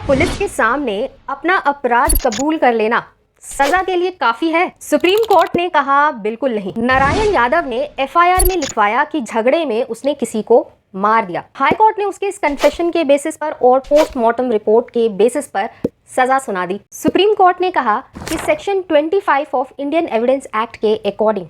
Police के सामने अपना अपराध कबूल कर लेना सजा के लिए काफी है? सुप्रीम कोर्ट ने कहा बिल्कुल नहीं। नारायण यादव ने एफआईआर में लिखवाया कि झगड़े में उसने किसी को मार दिया। हाई कोर्ट ने उसके इस कन्फेशन के बेसिस पर और पोस्टमार्टम रिपोर्ट के बेसिस पर सजा सुना दी। सुप्रीम कोर्ट ने कहा कि section 25 of Indian evidence act के अकॉर्डिंग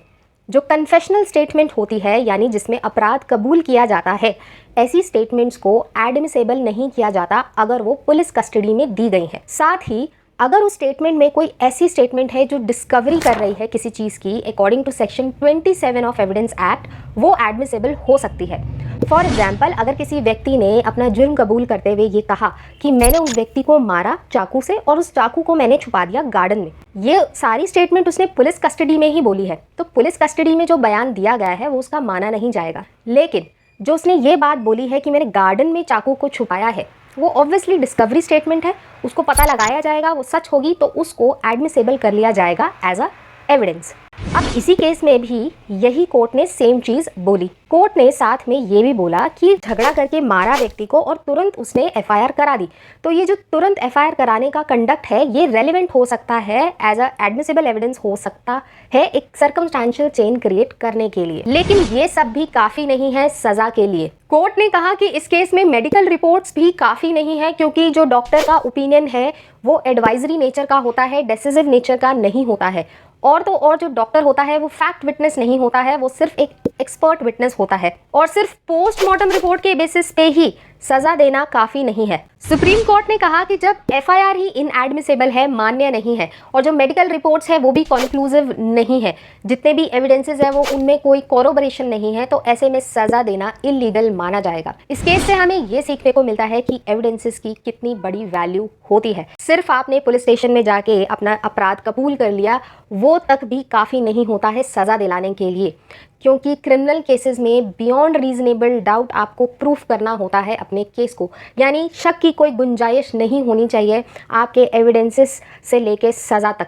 जो कन्फेशनल स्टेटमेंट होती है, यानी जिसमें अपराध कबूल किया जाता है, ऐसी स्टेटमेंट्स को एडमिसेबल नहीं किया जाता अगर वो पुलिस कस्टडी में दी गई हैं। साथ ही अगर उस स्टेटमेंट में कोई ऐसी स्टेटमेंट है जो डिस्कवरी कर रही है किसी चीज़ की according to section 27 of evidence act, वो एडमिसेबल हो सकती है। फॉर एग्जाम्पल, अगर किसी व्यक्ति ने अपना जुर्म कबूल करते हुए ये कहा कि मैंने उस व्यक्ति को मारा चाकू से और उस चाकू को मैंने छुपा दिया गार्डन में, ये सारी स्टेटमेंट उसने पुलिस कस्टडी में ही बोली है, तो पुलिस कस्टडी में जो बयान दिया गया है वो उसका माना नहीं जाएगा। लेकिन जो उसने ये बात बोली है कि मैंने गार्डन में चाकू को छुपाया है, वो ऑब्वियसली डिस्कवरी स्टेटमेंट है, उसको पता लगाया जाएगा, वो सच होगी तो उसको एडमिसेबल कर लिया जाएगा एज अ एविडेंस। अब इसी केस में भी यही कोर्ट ने सेम चीज बोली। कोर्ट ने साथ में ये भी बोला कि झगड़ा करके मारा व्यक्ति को और तुरंत उसने एफआईआर करा दी, तो ये जो तुरंत एफआईआर कराने का कंडक्ट है ये रेलेवेंट हो सकता है, एज अ एडमिसेबल एविडेंस हो सकता है एक सर्कमस्टेंशियल चेन क्रिएट करने के लिए। लेकिन ये सब भी काफी नहीं है सजा के लिए। कोर्ट ने कहा कि इस केस में मेडिकल रिपोर्ट्स भी काफी नहीं है, क्योंकि जो डॉक्टर का ओपिनियन है वो एडवाइजरी नेचर का होता है, डिसिसिव नेचर का नहीं होता है। और तो और जो डॉक्टर होता है वो फैक्ट विटनेस नहीं होता है, वो सिर्फ एक एक्सपर्ट विटनेस होता है, और सिर्फ पोस्टमार्टम रिपोर्ट के बेसिस पे ही सजा देना काफी नहीं है। सुप्रीम कोर्ट ने कहा कि जब एफआईआर ही इनएडमिसेबल है, मान्य नहीं है, और जो मेडिकल रिपोर्ट्स है वो भी कंक्लूसिव नहीं है, जितने भी एविडेंसेस है वो उनमें कोई कोरोबरेशन नहीं है, तो ऐसे में सजा देना इलीगल माना जाएगा। इस केस से हमें ये सीखने को मिलता है कि एविडेंसेस की कितनी बड़ी वैल्यू होती है। सिर्फ आपने पुलिस स्टेशन में जाके अपना अपराध कबूल कर लिया, वो तक भी काफी नहीं होता है सजा दिलाने के लिए, क्योंकि क्रिमिनल केसेस में बियॉन्ड रीजनेबल डाउट आपको प्रूफ करना होता है अपने केस को, यानी शक की कोई गुंजाइश नहीं होनी चाहिए आपके एविडेंसेस से लेके सजा तक।